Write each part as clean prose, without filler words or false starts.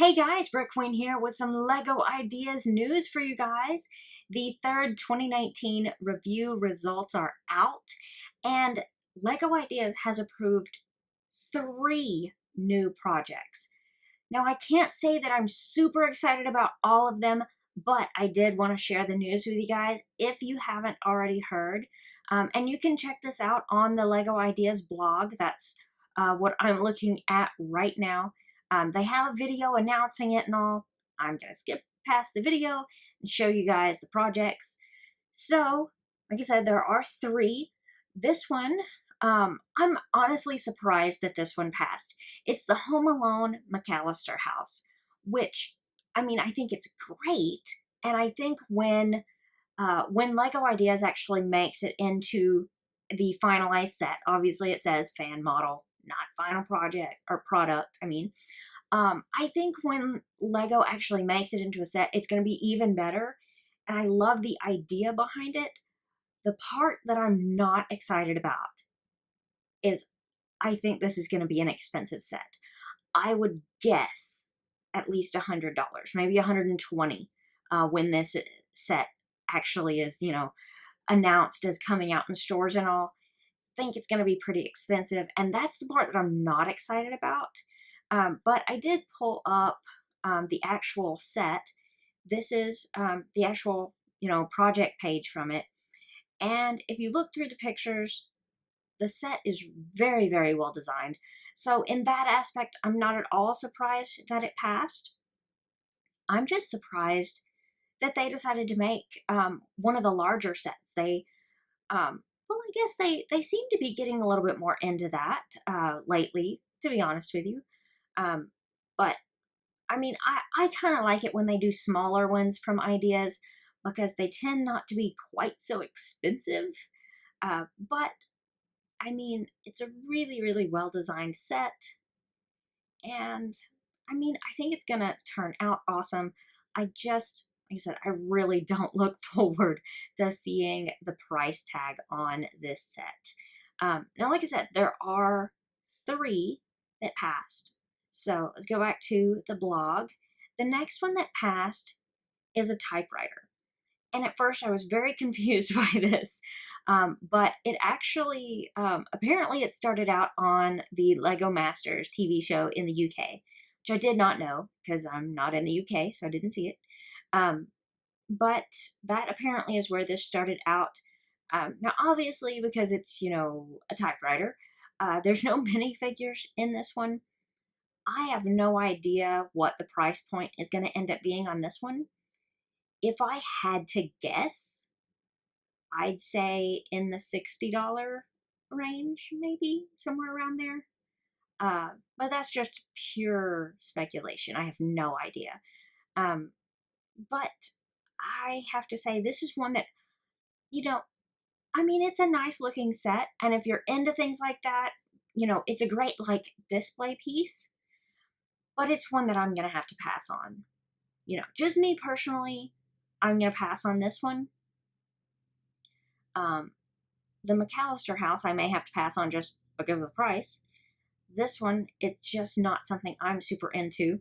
Hey guys, BrickQueen here with some LEGO Ideas news for you guys. The third 2019 review results are out, and LEGO Ideas has approved 3 new projects. Now, I can't say that I'm super excited about all of them, but I did want to share the news with you guys if you haven't already heard. And you can check this out on the LEGO Ideas blog. That's what I'm looking at right now. They have a video announcing it and all. I'm going to skip past the video and show you guys the projects. So, like I said, there are 3. This one, I'm honestly surprised that this one passed. It's the Home Alone McCallister house, which, I mean, I think it's great. And I think when LEGO Ideas actually makes it into the finalized set, obviously it says fan model, not final project or product. I think when LEGO actually makes it into a set, it's going to be even better. And I love the idea behind it. The part that I'm not excited about is I think this is going to be an expensive set. I would guess at least $100, maybe $120 when this set actually is, announced as coming out in stores and all. Think it's going to be pretty expensive, and that's the part that I'm not excited about. But I did pull up the actual set. This is the actual, project page from it. And if you look through the pictures, the set is very, very well designed. So in that aspect, I'm not at all surprised that it passed. I'm just surprised that they decided to make one of the larger sets. Well, I guess they seem to be getting a little bit more into that lately, to be honest with you. But I mean, I kind of like it when they do smaller ones from Ideas because they tend not to be quite so expensive. But I mean, it's a really, really well designed set. And I mean, I think it's going to turn out awesome. Like I said, I really don't look forward to seeing the price tag on this set. Now, like I said, there are 3 that passed. So let's go back to the blog. The next one that passed is a typewriter. And at first I was very confused by this. But it actually, apparently it started out on the Lego Masters TV show in the UK, which I did not know because I'm not in the UK, so I didn't see it. But that apparently is where this started out. Now, obviously, because it's, a typewriter, there's no minifigures in this one. I have no idea what the price point is going to end up being on this one. If I had to guess, I'd say in the $60 range, maybe somewhere around there. But that's just pure speculation. I have no idea. But I have to say, this is one that, it's a nice looking set. And if you're into things like that, it's a great, display piece. But it's one that I'm going to have to pass on. Just me personally, I'm going to pass on this one. The McCallister house, I may have to pass on just because of the price. This one is just not something I'm super into.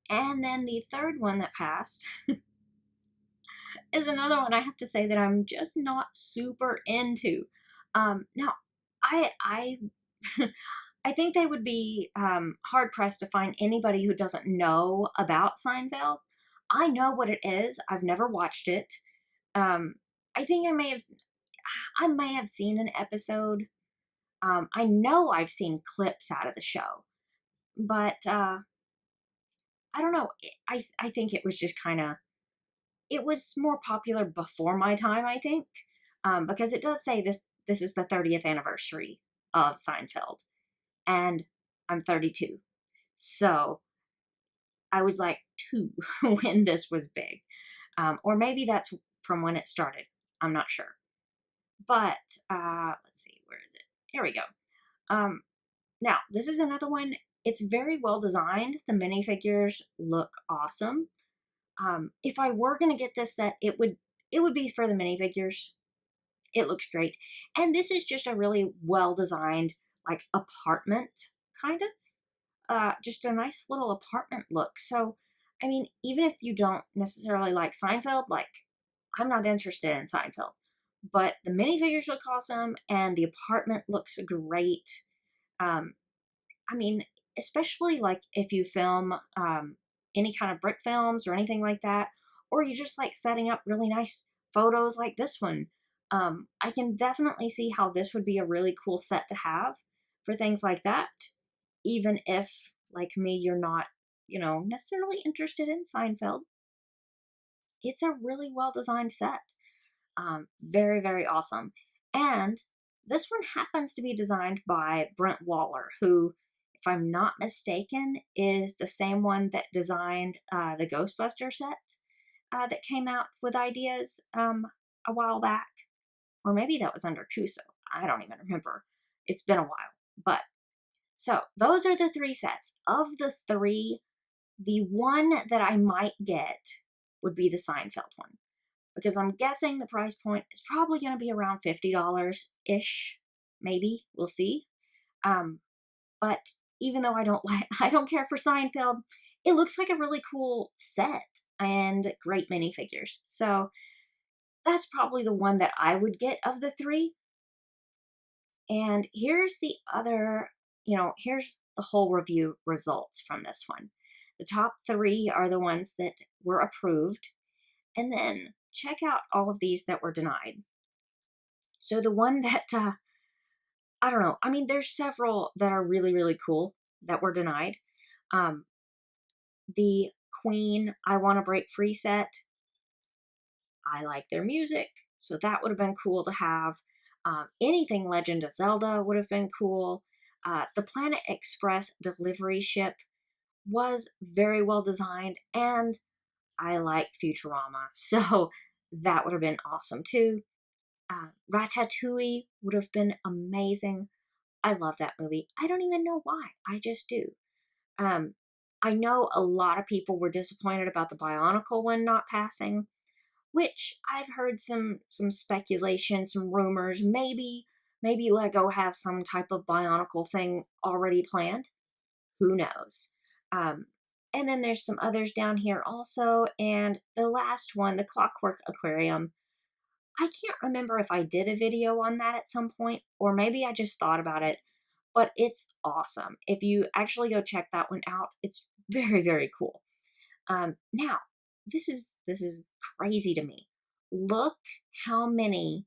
And then the third one that passed is another one I have to say that I'm just not super into. Now, I I think they would be hard pressed to find anybody who doesn't know about Seinfeld. I know what it is. I've never watched it. I think I may have seen an episode. I know I've seen clips out of the show, but I don't know. I think it was just it was more popular before my time, I think, because it does say this is the 30th anniversary of Seinfeld, and I'm 32. So I was like 2 when this was big. Or maybe that's from when it started. I'm not sure. But let's see, where is it? Here we go. Now, this is another one. It's very well designed. The minifigures look awesome. If I were going to get this set, it would be for the minifigures. It looks great. And this is just a really well designed, apartment, kind of. just a nice little apartment look. So, I mean, even if you don't necessarily like Seinfeld, like I'm not interested in Seinfeld, but the minifigures look awesome and the apartment looks great. Um, I mean, especially like if you film any kind of brick films or anything like that, or you just like setting up really nice photos like this one. I can definitely see how this would be a really cool set to have for things like that, even if, like me, you're not, necessarily interested in Seinfeld. It's a really well designed set. Very, very awesome. And this one happens to be designed by Brent Waller, who, if I'm not mistaken, is the same one that designed the Ghostbuster set that came out with ideas a while back. Or maybe that was under Kuso. I don't even remember. It's been a while. But so those are the three sets. Of the three, the one that I might get would be the Seinfeld one, because I'm guessing the price point is probably going to be around $50-ish, maybe. We'll see. But even though I don't care for Seinfeld, it looks like a really cool set and great minifigures. So that's probably the one that I would get of the three. And here's the other, here's the whole review results from this one. The top three are the ones that were approved. And then check out all of these that were denied. So the one that, I don't know, I mean, there's several that are really, really cool that were denied. The Queen I Want to Break Free set, I like their music, so that would have been cool to have. Anything Legend of Zelda would have been cool. The Planet Express delivery ship was very well designed, and I like Futurama, so that would have been awesome too. Ratatouille would have been amazing. I love that movie. I don't even know why. I just do. I know a lot of people were disappointed about the Bionicle one not passing, which I've heard some speculation, some rumors. Maybe Lego has some type of Bionicle thing already planned. Who knows? And then there's some others down here also. And the last one, the Clockwork Aquarium. I can't remember if I did a video on that at some point, or maybe I just thought about it, but it's awesome. If you actually go check that one out, it's very, very cool. Now, this is crazy to me. Look how many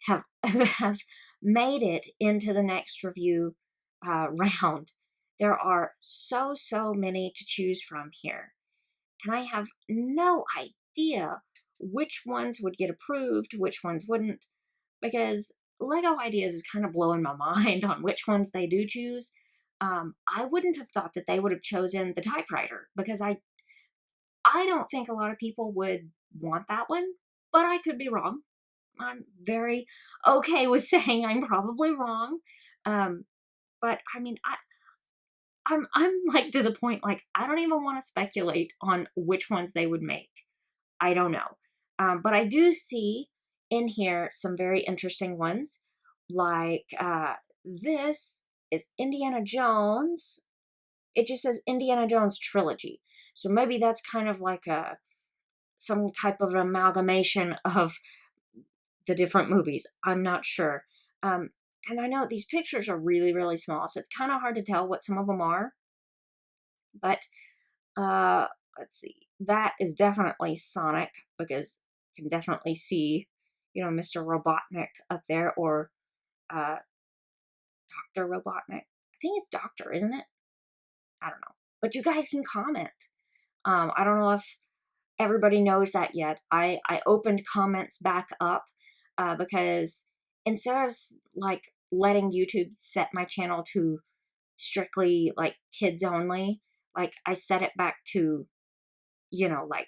have have made it into the next review round. There are so many to choose from here, and I have no idea which ones would get approved, which ones wouldn't, because Lego Ideas is kind of blowing my mind on which ones they do choose. I wouldn't have thought that they would have chosen the Typewriter, because I don't think a lot of people would want that one, but I could be wrong. I'm very okay with saying I'm probably wrong. But I mean, I'm like to the point, like, I don't even want to speculate on which ones they would make. I don't know. But I do see in here some very interesting ones. Like this is Indiana Jones. It just says Indiana Jones Trilogy. So maybe that's kind of like some type of amalgamation of the different movies. I'm not sure. And I know these pictures are really, really small, so it's kind of hard to tell what some of them are. But let's see. That is definitely Sonic, because you can definitely see, Mr. Robotnik up there, or Dr. Robotnik. I think it's Doctor, isn't it? I don't know. But you guys can comment. I don't know if everybody knows that yet. I opened comments back up because instead of like letting YouTube set my channel to strictly like kids only, like I set it back to, like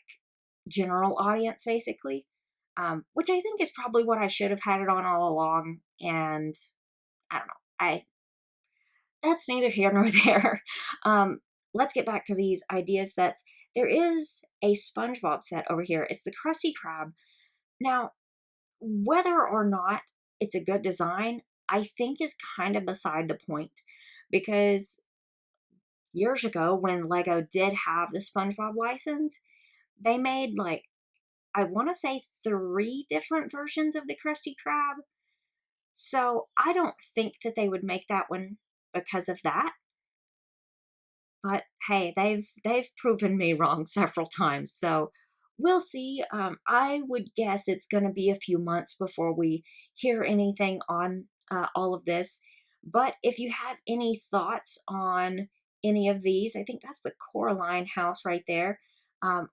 general audience basically, which I think is probably what I should have had it on all along. And I don't know. That's neither here nor there. Let's get back to these idea sets. There is a SpongeBob set over here. It's the Krusty Krab. Now, whether or not it's a good design, I think is kind of beside the point, because years ago when Lego did have the SpongeBob license, they made like, I want to say 3 different versions of the Krusty Krab. So I don't think that they would make that one because of that. But hey, they've proven me wrong several times, so we'll see. I would guess it's going to be a few months before we hear anything on all of this. But if you have any thoughts on any of these, I think that's the Coraline house right there. I'm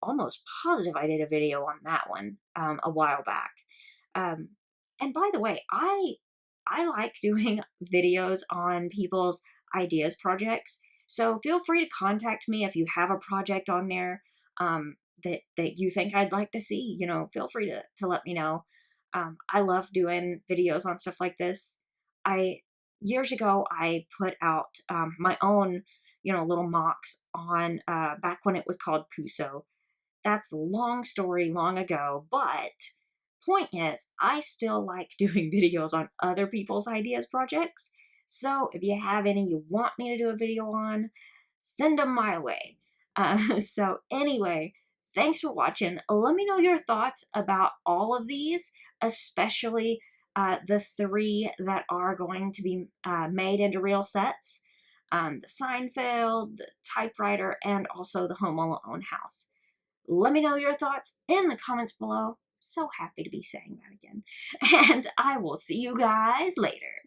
almost positive I did a video on that one a while back. Um, and by the way, I like doing videos on people's ideas projects. So feel free to contact me if you have a project on there that you think I'd like to see. You know, feel free to let me know. I love doing videos on stuff like this. I Years ago I put out my own little mocks on back when it was called Puso. That's a long story, long ago, but point is, I still like doing videos on other people's ideas projects. So if you have any you want me to do a video on, send them my way. So anyway, thanks for watching. Let me know your thoughts about all of these, especially the 3 that are going to be made into real sets. The Seinfeld, the Typewriter, and also the Home Alone house. Let me know your thoughts in the comments below. So happy to be saying that again. And I will see you guys later.